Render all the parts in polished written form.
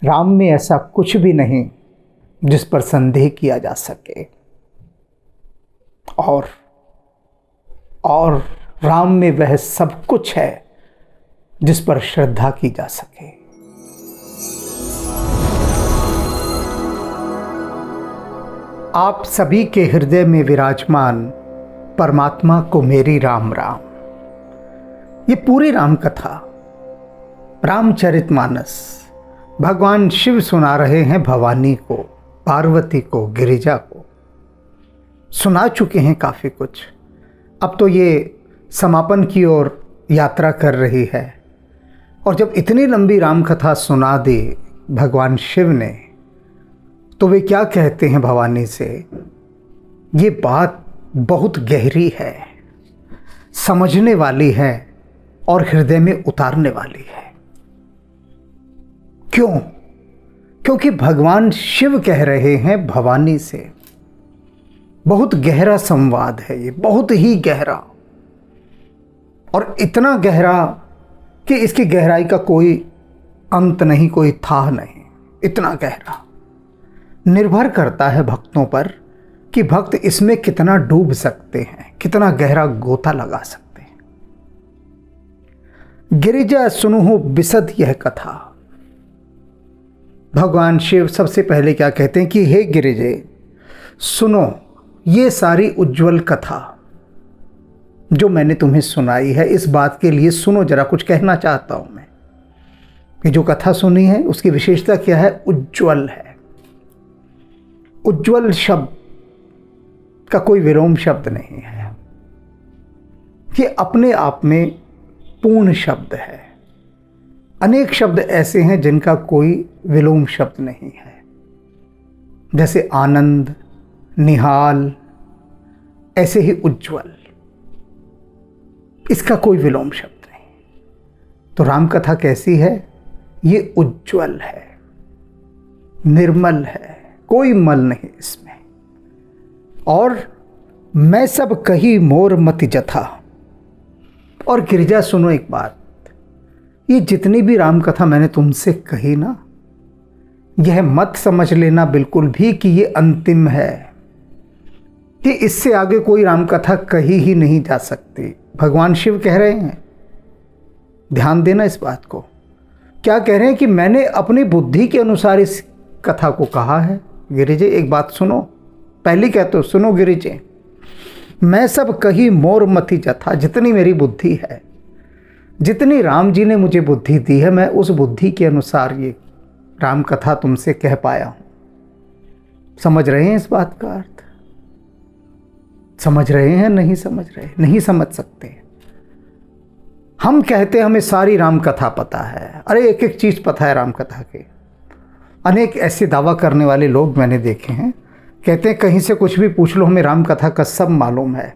राम में ऐसा कुछ भी नहीं जिस पर संदेह किया जा सके, और राम में वह सब कुछ है जिस पर श्रद्धा की जा सके। आप सभी के हृदय में विराजमान परमात्मा को मेरी राम राम। ये पूरी राम कथा, रामचरितमानस, भगवान शिव सुना रहे हैं भवानी को, पार्वती को, गिरिजा को। सुना चुके हैं काफ़ी कुछ। अब तो ये समापन की ओर यात्रा कर रही है। और जब इतनी लंबी राम कथा सुना दी भगवान शिव ने, तो वे क्या कहते हैं भवानी से? ये बात बहुत गहरी है, समझने वाली है और हृदय में उतारने वाली है। क्यों? क्योंकि भगवान शिव कह रहे हैं भवानी से। बहुत गहरा संवाद है ये, बहुत ही गहरा, और इतना गहरा कि इसकी गहराई का कोई अंत नहीं, कोई था नहीं। इतना गहरा निर्भर करता है भक्तों पर कि भक्त इसमें कितना डूब सकते हैं, कितना गहरा गोता लगा सकते हैं। गिरिजा सुनुहु बिसद यह कथा। भगवान शिव सबसे पहले क्या कहते हैं कि हे गिरिजे, सुनो ये सारी उज्जवल कथा जो मैंने तुम्हें सुनाई है। इस बात के लिए सुनो, जरा कुछ कहना चाहता हूं मैं। ये जो कथा सुनी है उसकी विशेषता क्या है? उज्जवल है। उज्जवल शब्द का कोई विलोम शब्द नहीं है। ये अपने आप में पूर्ण शब्द है। अनेक शब्द ऐसे हैं जिनका कोई विलोम शब्द नहीं है, जैसे आनंद, निहाल, ऐसे ही उज्जवल। इसका कोई विलोम शब्द नहीं। तो राम कथा कैसी है? ये उज्जवल है, निर्मल है, कोई मल नहीं इसमें। और मैं सब कही मोर मति जथा। और गिरिजा सुनो एक बात, ये जितनी भी राम कथा मैंने तुमसे कही ना, यह मत समझ लेना बिल्कुल भी कि ये अंतिम है, कि इससे आगे कोई राम कथा कही ही नहीं जा सकती। भगवान शिव कह रहे हैं, ध्यान देना इस बात को। क्या कह रहे हैं? कि मैंने अपनी बुद्धि के अनुसार इस कथा को कहा है। गिरिजे एक बात सुनो, पहली कहते हो सुनो गिरिजे, मैं सब कही मोर मति जथा। जितनी मेरी बुद्धि है, जितनी राम जी ने मुझे बुद्धि दी है, मैं उस बुद्धि के अनुसार ये राम कथा तुमसे कह पाया हूं। समझ रहे हैं इस बात का अर्थ? समझ रहे हैं? नहीं समझ रहे? नहीं समझ सकते। हम कहते हैं हमें सारी राम कथा पता है। अरे एक एक चीज पता है राम कथा के। अनेक ऐसे दावा करने वाले लोग मैंने देखे हैं, कहते हैं कहीं से कुछ भी पूछ लो, हमें राम कथा का सब मालूम है।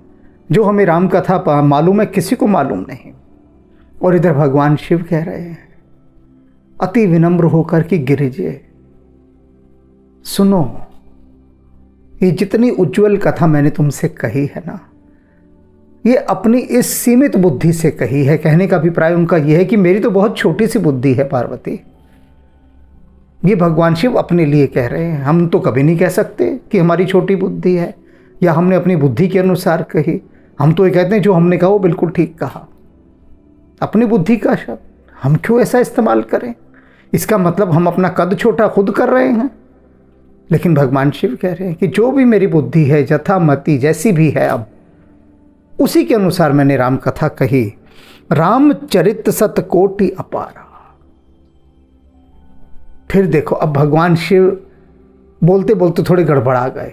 जो हमें राम कथा मालूम है किसी को मालूम नहीं। और इधर भगवान शिव कह रहे हैं अति विनम्र होकर कि गिरिजे सुनो, ये जितनी उज्जवल कथा मैंने तुमसे कही है ना, ये अपनी इस सीमित बुद्धि से कही है। कहने का अभिप्राय उनका यह है कि मेरी तो बहुत छोटी सी बुद्धि है पार्वती। ये भगवान शिव अपने लिए कह रहे हैं। हम तो कभी नहीं कह सकते कि हमारी छोटी बुद्धि है या हमने अपनी बुद्धि के अनुसार कही। हम तो ये कहते हैं जो हमने कहा वो बिल्कुल ठीक कहा। अपनी बुद्धि का शब्द हम क्यों ऐसा इस्तेमाल करें? इसका मतलब हम अपना कद छोटा खुद कर रहे हैं। लेकिन भगवान शिव कह रहे हैं कि जो भी मेरी बुद्धि है, जथामति जैसी भी है, अब उसी के अनुसार मैंने राम कथा कही। रामचरित सत कोटि अपारा। फिर देखो, अब भगवान शिव बोलते बोलते थोड़े गड़बड़ा गए।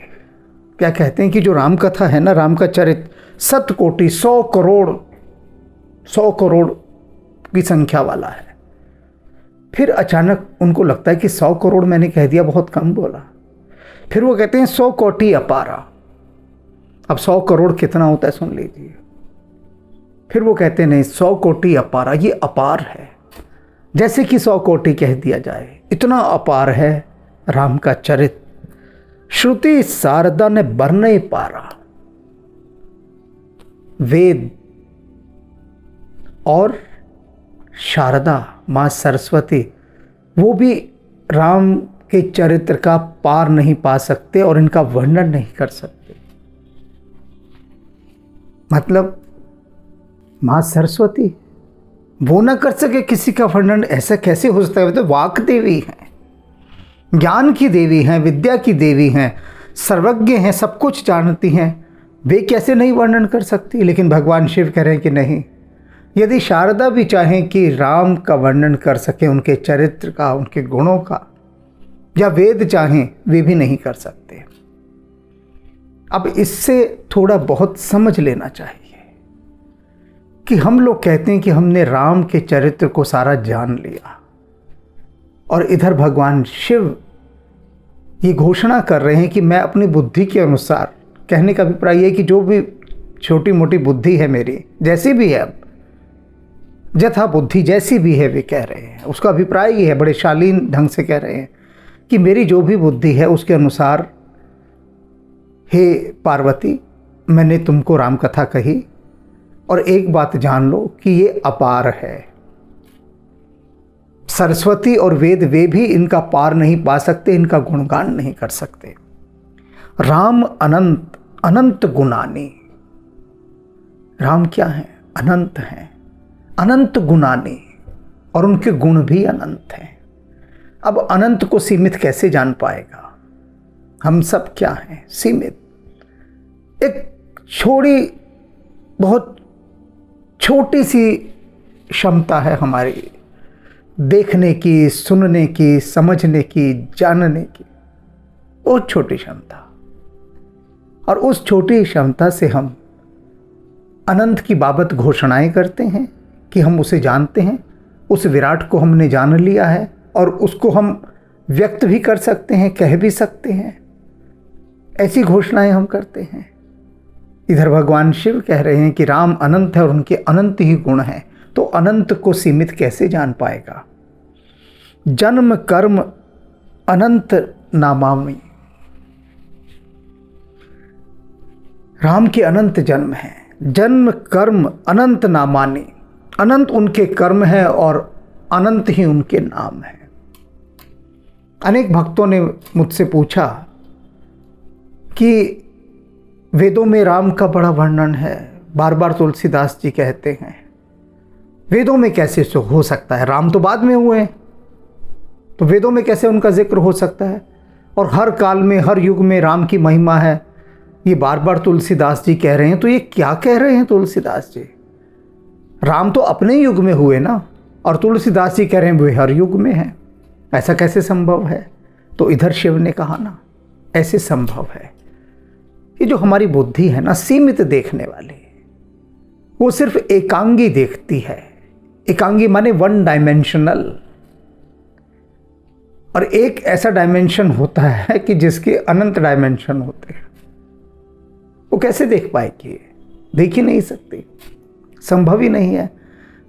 क्या कहते हैं कि जो राम कथा है ना, राम का चरित 7 कोटि 100 करोड़ की संख्या वाला है। फिर अचानक उनको लगता है कि 100 करोड़ मैंने कह दिया, बहुत कम बोला। फिर वो कहते हैं 100 कोटि अपारा। अब 100 करोड़ कितना होता है सुन लीजिए। फिर वो कहते हैं नहीं, 100 कोटि अपारा, ये अपार है। जैसे कि 100 कोटि कह दिया जाए, इतना अपार है राम का चरित। श्रुति शारदा ने बरने पारा। वेद और शारदा माँ सरस्वती, वो भी राम के चरित्र का पार नहीं पा सकते और इनका वर्णन नहीं कर सकते। मतलब माँ सरस्वती वो ना कर सके किसी का वर्णन, ऐसा कैसे हो सकता है? तो वाक देवी हैं, ज्ञान की देवी हैं, विद्या की देवी हैं, सर्वज्ञ हैं, सब कुछ जानती हैं, वे कैसे नहीं वर्णन कर सकती? लेकिन भगवान शिव कह रहे हैं कि नहीं, यदि शारदा भी चाहें कि राम का वर्णन कर सके, उनके चरित्र का, उनके गुणों का, या वेद चाहें, वे भी नहीं कर सकते। अब इससे थोड़ा बहुत समझ लेना चाहिए कि हम लोग कहते हैं कि हमने राम के चरित्र को सारा जान लिया, और इधर भगवान शिव ये घोषणा कर रहे हैं कि मैं अपनी बुद्धि के अनुसार, कहने का अभिप्राय है कि जो भी छोटी मोटी बुद्धि है मेरी, जैसी भी है, अब जथा बुद्धि जैसी भी है, वे कह रहे हैं, उसका अभिप्राय ये है, बड़े शालीन ढंग से कह रहे हैं कि मेरी जो भी बुद्धि है उसके अनुसार हे पार्वती, मैंने तुमको राम कथा कही, और एक बात जान लो कि ये अपार है। सरस्वती और वेद वे भी इनका पार नहीं पा सकते, इनका गुणगान नहीं कर सकते। राम अनंत, अनंत गुणानी। राम क्या है? अनंत हैं, अनंत गुणानी, और उनके गुण भी अनंत हैं। अब अनंत को सीमित कैसे जान पाएगा? हम सब क्या हैं? सीमित। एक बहुत छोटी सी क्षमता है हमारी, देखने की, सुनने की, समझने की, जानने की, बहुत छोटी क्षमता। और उस छोटी क्षमता से हम अनंत की बाबत घोषणाएं करते हैं कि हम उसे जानते हैं, उस विराट को हमने जान लिया है, और उसको हम व्यक्त भी कर सकते हैं, कह भी सकते हैं। ऐसी घोषणाएं हम करते हैं। इधर भगवान शिव कह रहे हैं कि राम अनंत है और उनके अनंत ही गुण हैं, तो अनंत को सीमित कैसे जान पाएगा? जन्म कर्म अनंत नामामि। राम के अनंत जन्म हैं, जन्म कर्म अनंत नामानि। अनंत उनके कर्म है और अनंत ही उनके नाम है। अनेक भक्तों ने मुझसे पूछा कि वेदों में राम का बड़ा वर्णन है, बार बार तुलसीदास जी कहते हैं, वेदों में कैसे हो सकता है? राम तो बाद में हुए हैं, तो वेदों में कैसे उनका जिक्र हो सकता है? और हर काल में, हर युग में राम की महिमा है, ये बार बार तुलसीदास जी कह रहे हैं। तो ये क्या कह रहे हैं तुलसीदास जी? राम तो अपने युग में हुए ना, और तुलसीदास जी कह रहे हैं वे हर युग में हैं। ऐसा कैसे संभव है? तो इधर शिव ने कहा ना, ऐसे संभव है। ये जो हमारी बुद्धि है ना, सीमित देखने वाली, वो सिर्फ एकांगी देखती है। एकांगी माने वन डायमेंशनल। और एक ऐसा डायमेंशन होता है कि जिसके अनंत डायमेंशन होते हैं। वो कैसे देख पाएगी? देख ही नहीं सकती, संभव ही नहीं है।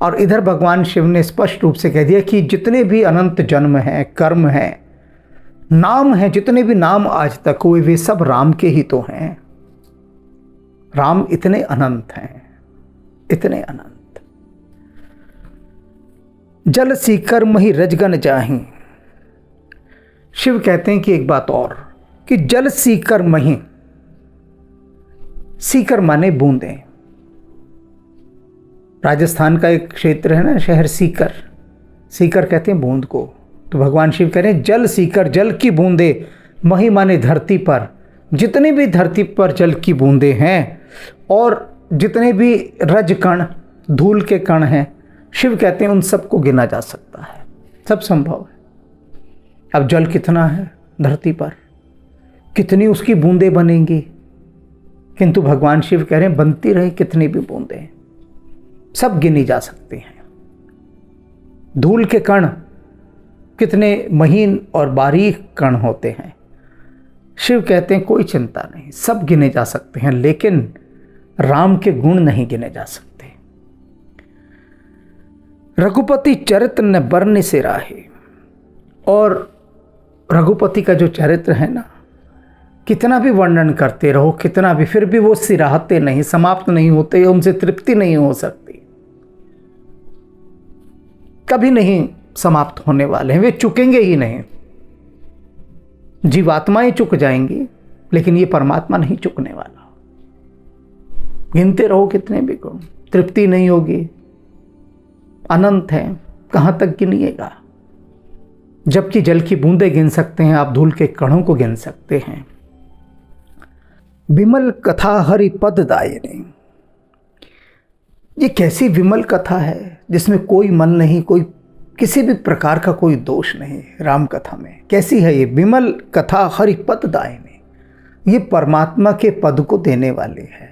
और इधर भगवान शिव ने स्पष्ट रूप से कह दिया कि जितने भी अनंत जन्म हैं, कर्म हैं, नाम हैं, जितने भी नाम आज तक हुए, वे सब राम के ही तो हैं। राम इतने अनंत हैं, इतने अनंत। जल सीकर मही रजगन जाहीं। शिव कहते हैं कि एक बात और, कि जल सीकर मही, सीकर माने बूंदें। राजस्थान का एक क्षेत्र है ना, शहर सीकर, सीकर कहते हैं बूंद को। तो भगवान शिव कह रहे हैं जल सीकर, जल की बूंदे, मही माने धरती पर, जितनी भी धरती पर जल की बूंदें हैं और जितने भी रज कण, धूल के कण हैं, शिव कहते हैं उन सबको गिना जा सकता है, सब संभव है। अब जल कितना है धरती पर, कितनी उसकी बूंदें बनेंगी, किंतु भगवान शिव कह रहे हैं बनती रहे कितनी भी बूंदें, सब गिनी जा सकती हैं। धूल के कण कितने महीन और बारीक कण होते हैं, शिव कहते हैं कोई चिंता नहीं, सब गिने जा सकते हैं, लेकिन राम के गुण नहीं गिने जा सकते। रघुपति चरित्र न बरने से राहे। और रघुपति का जो चरित्र है ना, कितना भी वर्णन करते रहो, कितना भी, फिर भी वो सिराहते नहीं, समाप्त नहीं होते, उनसे तृप्ति नहीं हो सकती, कभी नहीं समाप्त होने वाले हैं, वे चुकेंगे ही नहीं। जीवात्माएं चुक जाएंगी, लेकिन ये परमात्मा नहीं चुकने वाला। गिनते रहो कितने भी गुण, तृप्ति नहीं होगी, अनंत है, कहाँ तक गिनिएगा। जबकि जल की बूंदें गिन सकते हैं, आप धूल के कणों को गिन सकते हैं। विमल कथा हरि पद दायिनी, ये कैसी विमल कथा है जिसमें कोई मन नहीं, कोई किसी भी प्रकार का कोई दोष नहीं। राम कथा में कैसी है ये विमल कथा हरि पद दायिनी, ये परमात्मा के पद को देने वाली है।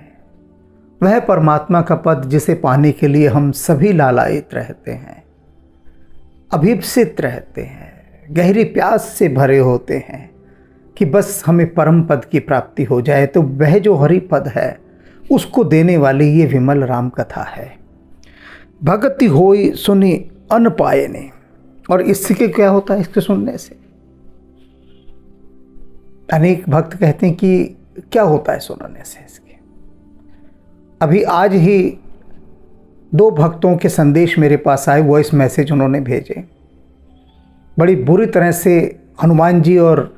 वह परमात्मा का पद जिसे पाने के लिए हम सभी लालायित रहते हैं, अभिप्सित रहते हैं, गहरी प्यास से भरे होते हैं कि बस हमें परम पद की प्राप्ति हो जाए। तो वह जो हरि पद है उसको देने वाली ये विमल राम कथा है। भक्ति होई सुनी अन पायने, और इसके क्या होता है, इसके सुनने से अनेक भक्त कहते हैं कि क्या होता है सुनने से इसके। अभी आज ही 2 भक्तों के संदेश मेरे पास आए, वॉइस मैसेज उन्होंने भेजे। बड़ी बुरी तरह से हनुमान जी और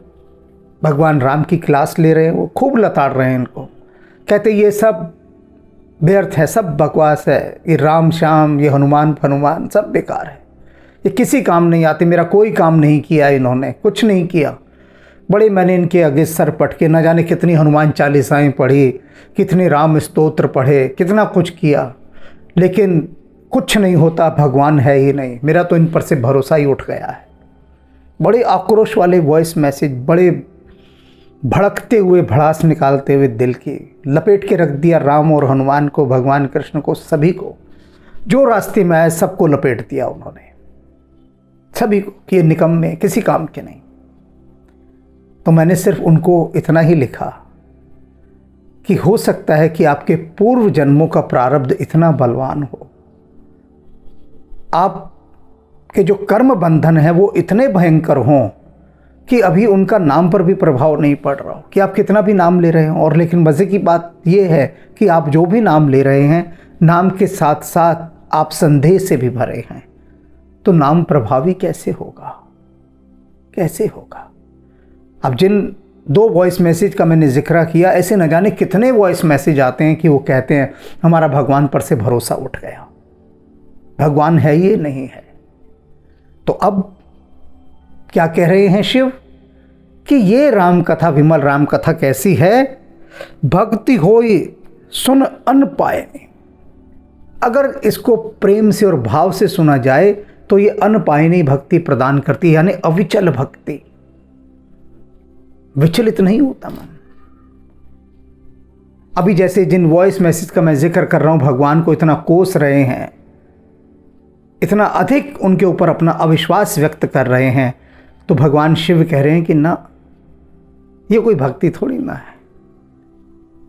भगवान राम की क्लास ले रहे हैं, वो खूब लताड़ रहे हैं इनको। कहते ये सब व्यर्थ है, सब बकवास है, ये राम श्याम, ये हनुमान फनुमान सब बेकार है, ये किसी काम नहीं आते, मेरा कोई काम नहीं किया इन्होंने, कुछ नहीं किया। बड़े मैंने इनके आगे सर पटके न जाने कितनी हनुमान चालीसाएँ पढ़ी, कितने राम स्तोत्र पढ़े, कितना कुछ किया, लेकिन कुछ नहीं होता, भगवान है ही नहीं। मेरा तो इन पर से भरोसा ही उठ गया है। बड़े आक्रोश वाले वॉइस मैसेज, बड़े भड़कते हुए, भड़ास निकालते हुए दिल की, लपेट के रख दिया राम और हनुमान को, भगवान कृष्ण को, सभी को। जो रास्ते में आए सबको लपेट दिया उन्होंने, सभी को, कि ये निकम्मे, किसी काम के नहीं। तो मैंने सिर्फ उनको इतना ही लिखा कि हो सकता है कि आपके पूर्व जन्मों का प्रारब्ध इतना बलवान हो, आपके जो कर्म बंधन है वो इतने भयंकर हों कि अभी उनका नाम पर भी प्रभाव नहीं पड़ रहा हो, कि आप कितना भी नाम ले रहे हो। और लेकिन मज़े की बात यह है कि आप जो भी नाम ले रहे हैं, नाम के साथ साथ आप संदेह से भी भरे हैं। तो नाम प्रभावी कैसे होगा, कैसे होगा। अब जिन 2 वॉइस मैसेज का मैंने जिक्र किया, ऐसे न जाने कितने वॉइस मैसेज आते हैं कि वो कहते हैं हमारा भगवान पर से भरोसा उठ गया, भगवान है ये नहीं है। तो अब क्या कह रहे हैं शिव कि ये राम कथा, विमल राम कथा कैसी है, भक्ति होई सुन अन पायनी। अगर इसको प्रेम से और भाव से सुना जाए तो ये अनपायनी भक्ति प्रदान करती है, यानी अविचल भक्ति। विचलित नहीं होता मन। अभी जैसे जिन वॉइस मैसेज का मैं जिक्र कर रहा हूं, भगवान को इतना कोस रहे हैं, इतना अधिक उनके ऊपर अपना अविश्वास व्यक्त कर रहे हैं, तो भगवान शिव कह रहे हैं कि ना, ये कोई भक्ति थोड़ी ना है।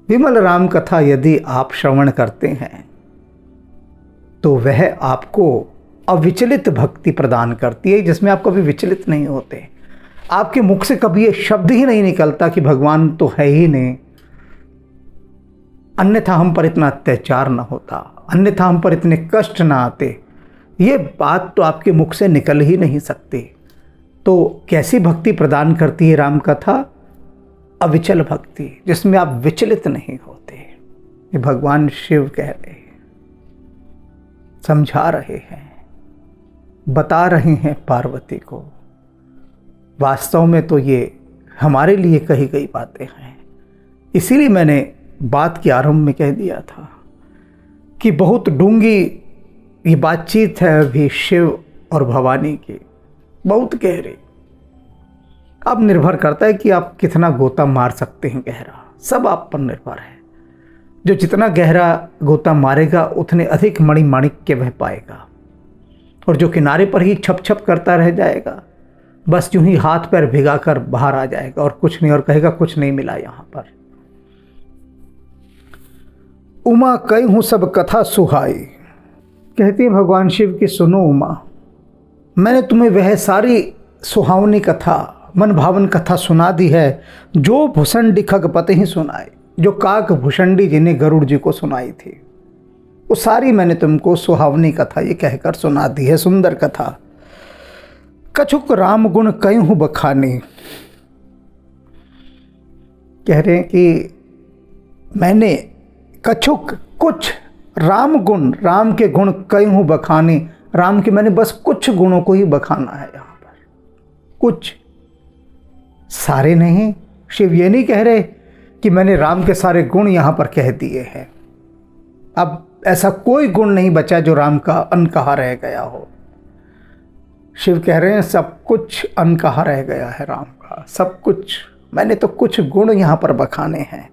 विमल राम कथा यदि आप श्रवण करते हैं तो वह आपको अविचलित भक्ति प्रदान करती है, जिसमें आप कभी विचलित नहीं होते। आपके मुख से कभी ये शब्द ही नहीं निकलता कि भगवान तो है ही नहीं, अन्यथा हम पर इतना अत्याचार ना होता, अन्यथा हम पर इतने कष्ट ना आते। ये बात तो आपके मुख से निकल ही नहीं सकती। तो कैसी भक्ति प्रदान करती है राम कथा? अविचल भक्ति, जिसमें आप विचलित नहीं होते। ये भगवान शिव कह रहे हैं, समझा रहे हैं, बता रहे हैं पार्वती को। वास्तव में तो ये हमारे लिए कही गई बातें हैं। इसीलिए मैंने बात के आरंभ में कह दिया था कि बहुत डूंगी ये बातचीत है अभी शिव और भवानी की, बहुत गहरी। अब निर्भर करता है कि आप कितना गोता मार सकते हैं गहरा, सब आप पर निर्भर है। जो जितना गहरा गोता मारेगा उतने अधिक मणि माणिक्य वह पाएगा, और जो किनारे पर ही छप छप करता रह जाएगा, बस यूं ही हाथ पैर भिगा कर बाहर आ जाएगा और कुछ नहीं, और कहेगा कुछ नहीं मिला यहाँ पर। उमा कई हूँ सब कथा सुहाई, कहती है भगवान शिव की सुनो उमा, मैंने तुम्हें वह सारी सुहावनी कथा, मन भावन कथा सुना दी है जो भूषंडी खगपति ही सुनाई, जो काक भूषंडी जी ने गरुड़ जी को सुनाई थी। वो सारी मैंने तुमको सुहावनी कथा ये कहकर सुना दी है, सुंदर कथा। कछुक राम गुण कई हूँ बखानी, कह रहे हैं कि मैंने कछुक कुछ राम गुण, राम के गुण कई हूँ बखाने, राम के मैंने बस कुछ गुणों को ही बखाना है यहाँ पर, कुछ, सारे नहीं। शिव ये नहीं कह रहे कि मैंने राम के सारे गुण यहाँ पर कह दिए हैं। अब ऐसा कोई गुण नहीं बचा जो राम का अनकहा रह गया हो। शिव कह रहे हैं सब कुछ अनकहा रह गया है राम का, सब कुछ, मैंने तो कुछ गुण यहाँ पर बखाने हैं।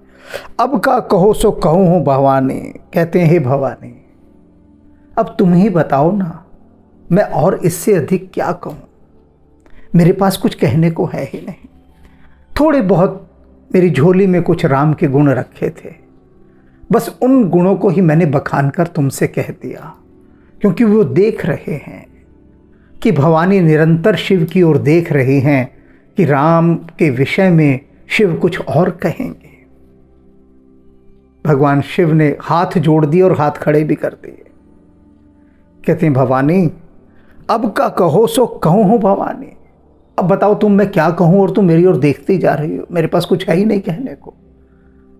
अब का कहो सो कहूँ हूँ भवानी, कहते हैं हे भवानी अब तुम ही बताओ ना, मैं और इससे अधिक क्या कहूँ, मेरे पास कुछ कहने को है ही नहीं। थोड़े बहुत मेरी झोली में कुछ राम के गुण रखे थे, बस उन गुणों को ही मैंने बखान कर तुमसे कह दिया, क्योंकि वो देख रहे हैं कि भवानी निरंतर शिव की ओर देख रही हैं कि राम के विषय में शिव कुछ और कहेंगे। भगवान शिव ने हाथ जोड़ दिए और हाथ खड़े भी कर दिए। कहते हैं भवानी अब का कहो सो कहूँ हूँ भवानी, अब बताओ तुम मैं क्या कहूँ, और तुम मेरी ओर देखती जा रही हो, मेरे पास कुछ है ही नहीं कहने को।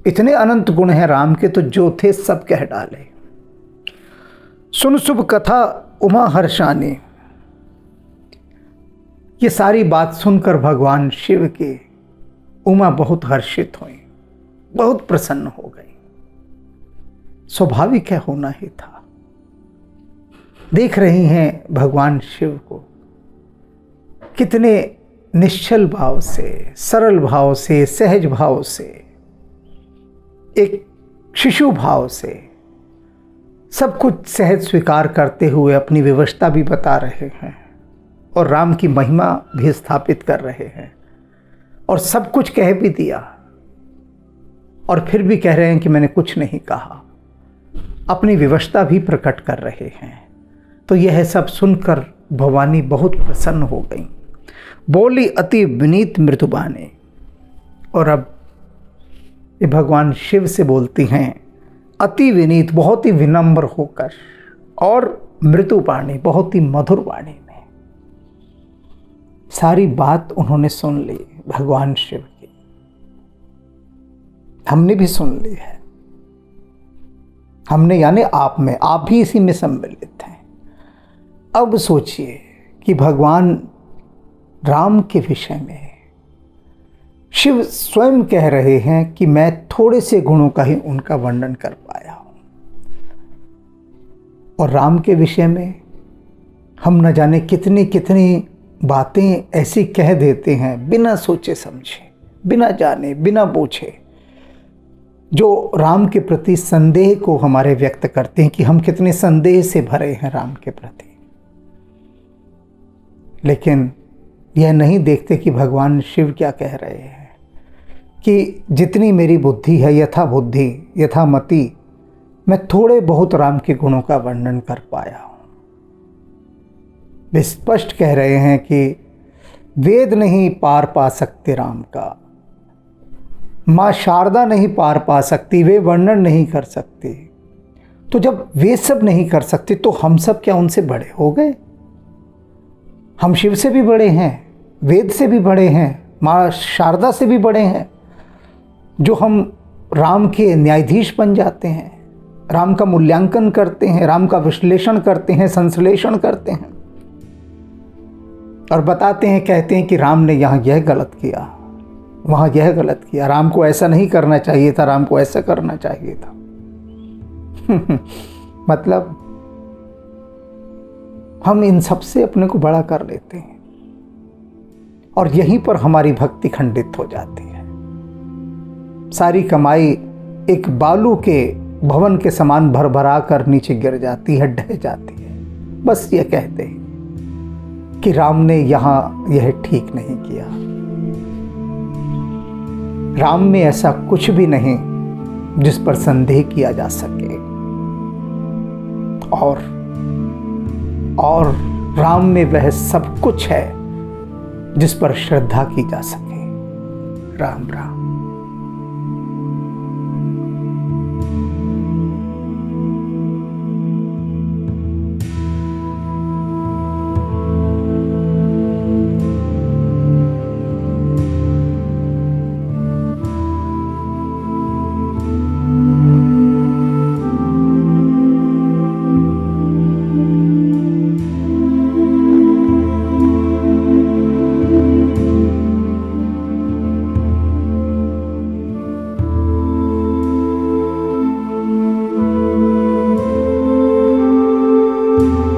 इतने अनंत गुण हैं राम के, तो जो थे सब कह डाले। सुन शुभ कथा उमा हर्षानी, ये सारी बात सुनकर भगवान शिव की उमा बहुत हर्षित हुई, बहुत प्रसन्न हो गई। स्वाभाविक है, होना ही था। देख रही हैं भगवान शिव को कितने निश्चल भाव से, सरल भाव से, सहज भाव से, एक शिशु भाव से सब कुछ सहज स्वीकार करते हुए अपनी विवशता भी बता रहे हैं और राम की महिमा भी स्थापित कर रहे हैं और सब कुछ कह भी दिया, और फिर भी कह रहे हैं कि मैंने कुछ नहीं कहा, अपनी विवशता भी प्रकट कर रहे हैं। तो यह सब सुनकर भवानी बहुत प्रसन्न हो गई, बोली अति विनीत मृदुबानी। और अब ये भगवान शिव से बोलती हैं अति विनीत, बहुत ही विनम्र होकर, और मृदुबानी, बहुत ही मधुर वाणी में। सारी बात उन्होंने सुन ली भगवान शिव की, हमने भी सुन ली है। हमने यानी आप में, आप भी इसी में सम्मिलित हैं। अब सोचिए कि भगवान राम के विषय में शिव स्वयं कह रहे हैं कि मैं थोड़े से गुणों का ही उनका वर्णन कर पाया हूं, और राम के विषय में हम न जाने कितनी कितनी बातें ऐसी कह देते हैं बिना सोचे समझे, बिना जाने, बिना पूछे, जो राम के प्रति संदेह को हमारे व्यक्त करते हैं कि हम कितने संदेह से भरे हैं राम के प्रति। लेकिन यह नहीं देखते कि भगवान शिव क्या कह रहे हैं कि जितनी मेरी बुद्धि है, यथा बुद्धि यथा मति, मैं थोड़े बहुत राम के गुणों का वर्णन कर पाया हूँ। वे स्पष्ट कह रहे हैं कि वेद नहीं पार पा सकते राम का, माँ शारदा नहीं पार पा सकती, वे वर्णन नहीं कर सकती। तो जब वे सब नहीं कर सकते तो हम सब क्या उनसे बड़े हो गए? हम शिव से भी बड़े हैं, वेद से भी बड़े हैं, माँ शारदा से भी बड़े हैं, जो हम राम के न्यायाधीश बन जाते हैं, राम का मूल्यांकन करते हैं, राम का विश्लेषण करते हैं, संश्लेषण करते हैं और बताते हैं, कहते हैं कि राम ने यहाँ यह गलत किया, वहाँ यह गलत किया, राम को ऐसा नहीं करना चाहिए था, राम को ऐसा करना चाहिए था। मतलब हम इन सब से अपने को बड़ा कर लेते हैं और यहीं पर हमारी भक्ति खंडित हो जाती है। सारी कमाई एक बालू के भवन के समान भरभरा कर नीचे गिर जाती है, ढह जाती है। बस ये कहते हैं कि राम ने यहाँ यह ठीक नहीं किया। राम में ऐसा कुछ भी नहीं जिस पर संदेह किया जा सके, और राम में वह सब कुछ है जिस पर श्रद्धा की जा सके। राम राम। है।